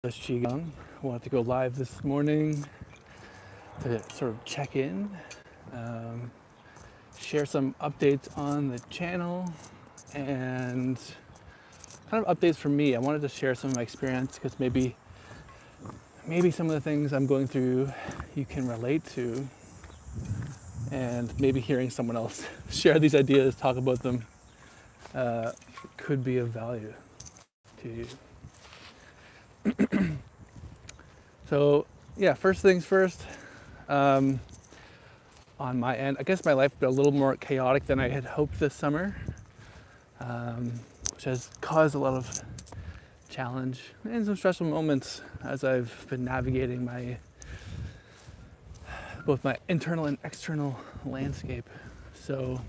Effortless Qigong. I wanted to go live this morning to sort of check in, um, share some updates on the channel, and kind of updates from me. I wanted to share some of my experience because maybe some of the things I'm going through you can relate to, and maybe hearing someone else share these ideas, talk about them, could be of value to you. So yeah, first things first, on my end, I guess my life has been a little more chaotic than I had hoped this summer, which has caused a lot of challenge and some stressful moments as I've been navigating both my internal and external landscape. So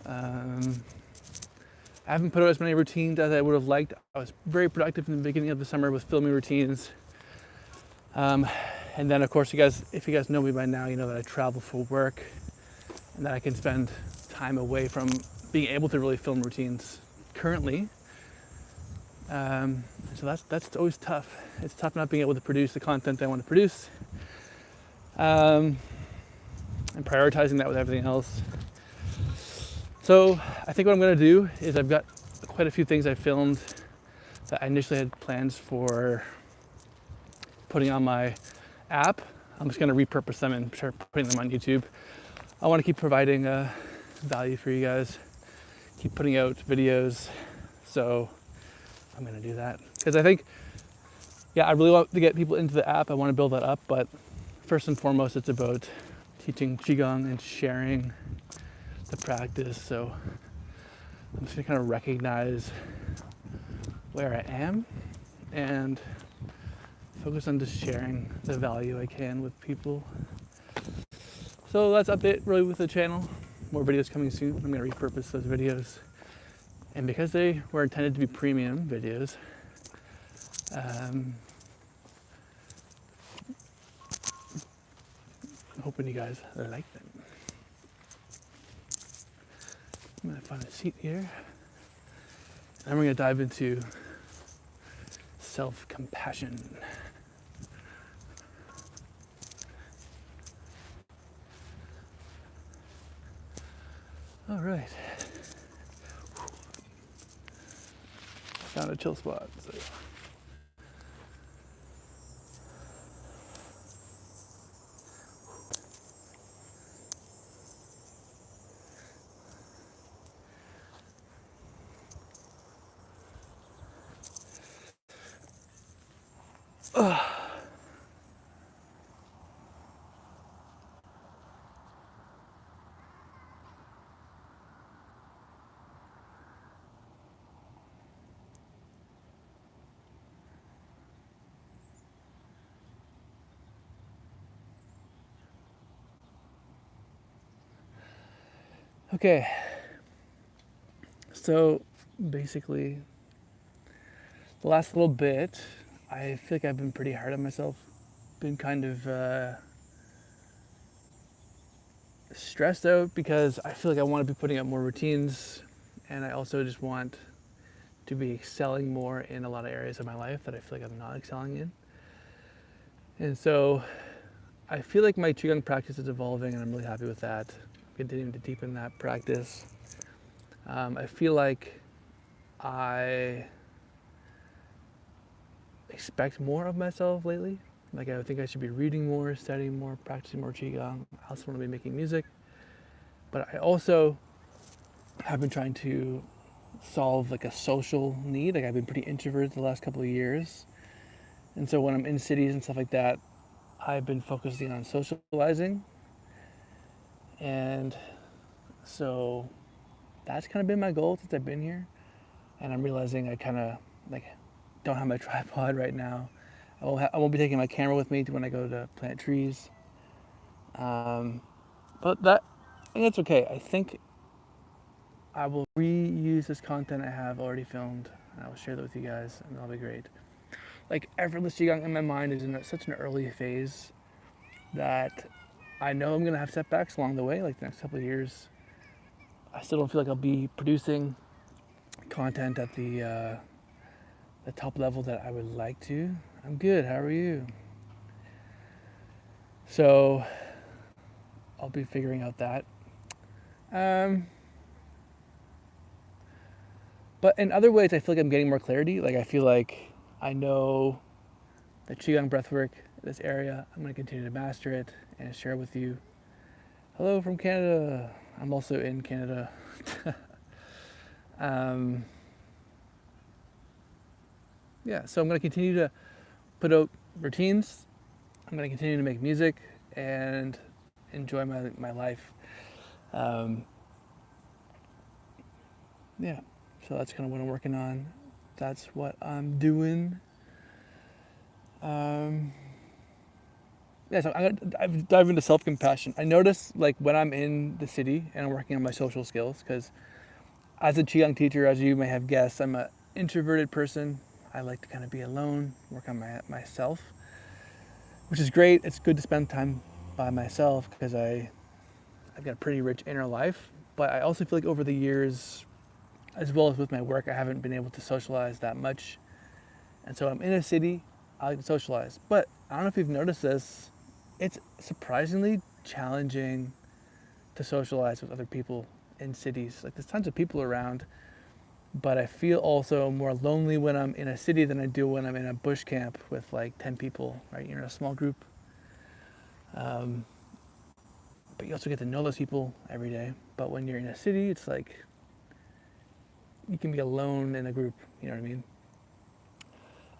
I haven't put out as many routines as I would have liked. I was very productive in the beginning of the summer with filming routines. And then of course, if you guys know me by now, you know that I travel for work and that I can spend time away from being able to really film routines currently. So that's always tough. It's tough not being able to produce the content I want to produce, and prioritizing that with everything else. So I think what I'm going to do is I've got quite a few things I filmed that I initially had plans for putting on my app. I'm just going to repurpose them and start putting them on YouTube. I want to keep providing value for you guys, keep putting out videos. So I'm going to do that because I think, I really want to get people into the app. I want to build that up, but first and foremost, it's about teaching Qigong and sharing the practice. So I'm just going to kind of recognize where I am and focus on just sharing the value I can with people. So that's update really with the channel. More videos coming soon. I'm going to repurpose those videos. And because they were intended to be premium videos, I'm hoping you guys like them. I'm going to find a seat here. And we're going to dive into self-compassion. All right. Found a chill spot. So. Okay, so basically the last little bit, I feel like I've been pretty hard on myself, been kind of stressed out because I feel like I want to be putting up more routines, and I also just want to be excelling more in a lot of areas of my life that I feel like I'm not excelling in. And so I feel like my Qigong practice is evolving, and I'm really happy with that. I'm continuing to deepen that practice. I feel like I expect more of myself lately. Like I think I should be reading more, studying more, practicing more Qigong. I also want to be making music. But I also have been trying to solve like a social need. Like I've been pretty introverted the last couple of years. And so when I'm in cities and stuff like that, I've been focusing on socializing. And so that's kind of been my goal since I've been here. And I'm realizing I kind of like don't have my tripod right now. I won't be taking my camera with me when I go to plant trees. But I think that's okay. I think I will reuse this content I have already filmed, and I will share that with you guys, and that'll be great. Like Effortless Qigong in my mind is in such an early phase that I know I'm gonna have setbacks along the way. Like the next couple of years, I still don't feel like I'll be producing content at the the top level that I would like to. I'm good. How are you? So I'll be figuring out that. But in other ways, I feel like I'm getting more clarity. Like I feel like I know the Qigong breathwork, this area. I'm going to continue to master it and share it with you. Hello from Canada. I'm also in Canada. Yeah, so I'm going to continue to put out routines. I'm going to continue to make music and enjoy my life. Yeah, so that's kind of what I'm working on. That's what I'm doing. Yeah, so I've dive into self-compassion. I notice like when I'm in the city and I'm working on my social skills, because as a Qigong teacher, as you may have guessed, I'm an introverted person. I like to kind of be alone, work on myself, which is great. It's good to spend time by myself because I've got a pretty rich inner life. But I also feel like over the years, as well as with my work, I haven't been able to socialize that much. And so I'm in a city, I like to socialize. But I don't know if you've noticed this, it's surprisingly challenging to socialize with other people in cities. Like there's tons of people around, but I feel also more lonely when I'm in a city than I do when I'm in a bush camp with like 10 people, right? You're in a small group. But you also get to know those people every day. But when you're in a city, it's like you can be alone in a group, you know what I mean?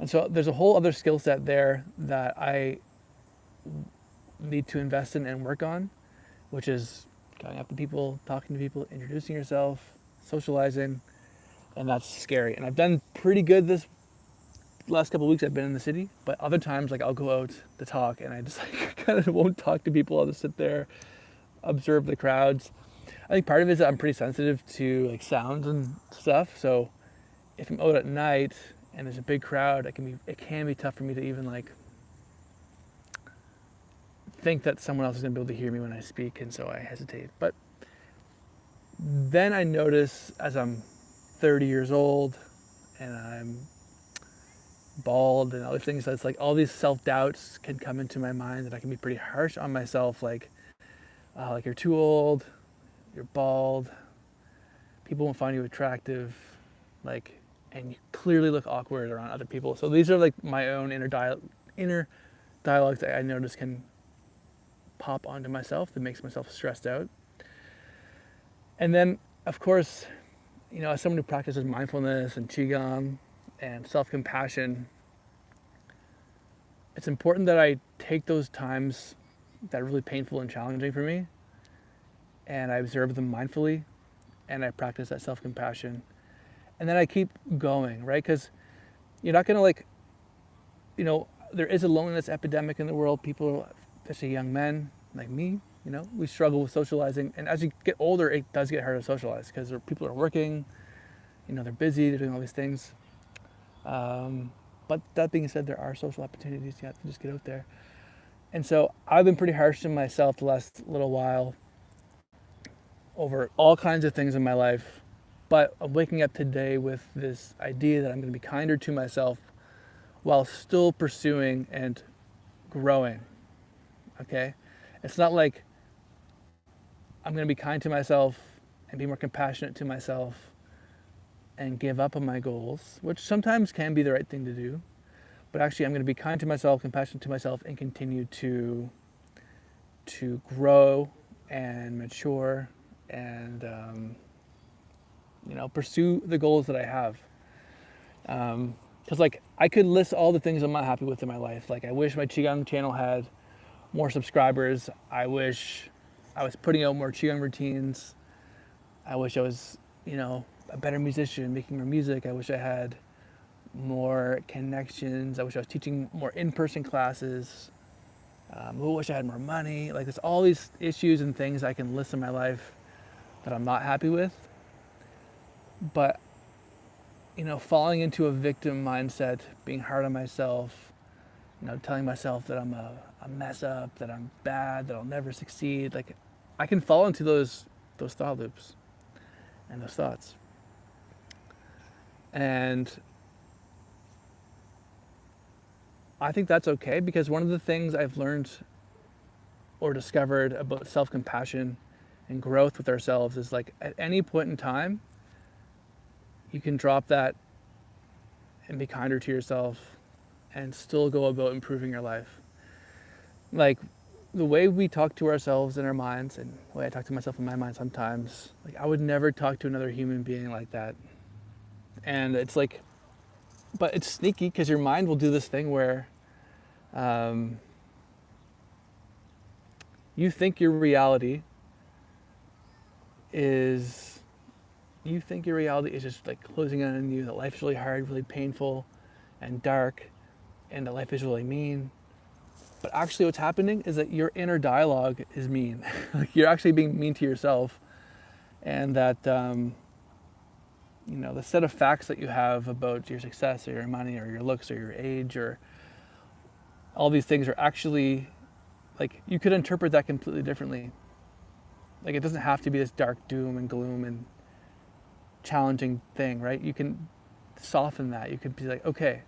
And so there's a whole other skill set there that I need to invest in and work on, which is going up to people, talking to people, introducing yourself, socializing, and that's scary. And I've done pretty good this last couple of weeks I've been in the city, but other times like I'll go out to talk and I just like kind of won't talk to people. I'll just sit there, observe the crowds. I think part of it is that I'm pretty sensitive to like sounds and stuff. So if I'm out at night and there's a big crowd, it can be tough for me to even like think that someone else is going to be able to hear me when I speak, and so I hesitate. But then I notice as I'm 30 years old and I'm bald and other things, that's like all these self-doubts can come into my mind that I can be pretty harsh on myself, like you're too old, you're bald, people won't find you attractive, like, and you clearly look awkward around other people. So these are like my own inner dialogues that I notice can pop onto myself that makes myself stressed out. And then, of course, you know, as someone who practices mindfulness and Qigong and self-compassion, it's important that I take those times that are really painful and challenging for me and I observe them mindfully and I practice that self-compassion. And then I keep going, right? Because you're not going to like, you know, there is a loneliness epidemic in the world. People, especially young men like me, you know, we struggle with socializing. And as you get older, it does get harder to socialize because people are working, you know, they're busy, they're doing all these things. But that being said, there are social opportunities. You have to just get out there. And so I've been pretty harsh to myself the last little while over all kinds of things in my life. But I'm waking up today with this idea that I'm going to be kinder to myself while still pursuing and growing. Okay? It's not like I'm going to be kind to myself and be more compassionate to myself and give up on my goals, which sometimes can be the right thing to do. But actually, I'm going to be kind to myself, compassionate to myself, and continue to grow and mature and you know, pursue the goals that I have. Because like I could list all the things I'm not happy with in my life. Like I wish my Qigong channel had more subscribers. I wish I was putting out more Qigong routines. I wish I was, you know, a better musician, making more music. I wish I had more connections. I wish I was teaching more in-person classes. I wish I had more money. Like there's all these issues and things I can list in my life that I'm not happy with. But, you know, falling into a victim mindset, being hard on myself, you know, telling myself that I'm a mess up, that I'm bad, that I'll never succeed. Like I can fall into those thought loops and those thoughts. And I think that's okay, because one of the things I've learned or discovered about self-compassion and growth with ourselves is like at any point in time, you can drop that and be kinder to yourself and still go about improving your life. Like the way we talk to ourselves in our minds and the way I talk to myself in my mind sometimes, like I would never talk to another human being like that. And it's like, but it's sneaky because your mind will do this thing where you think your reality is just like closing in on you, that life's really hard, really painful and dark, and that life is really mean. But actually what's happening is that your inner dialogue is mean. Like you're actually being mean to yourself, and that the set of facts that you have about your success or your money or your looks or your age or all these things are actually, like, you could interpret that completely differently. Like it doesn't have to be this dark doom and gloom and challenging thing, right? You can soften that. You could be like, okay,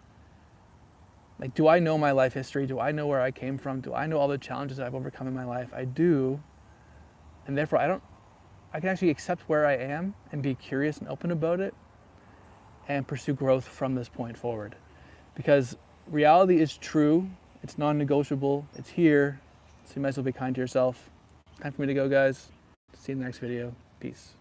like, do I know my life history? Do I know where I came from? Do I know all the challenges I've overcome in my life? I do. And therefore I can actually accept where I am and be curious and open about it and pursue growth from this point forward. Because reality is true. It's non-negotiable. It's here. So you might as well be kind to yourself. Time for me to go, guys. See you in the next video. Peace.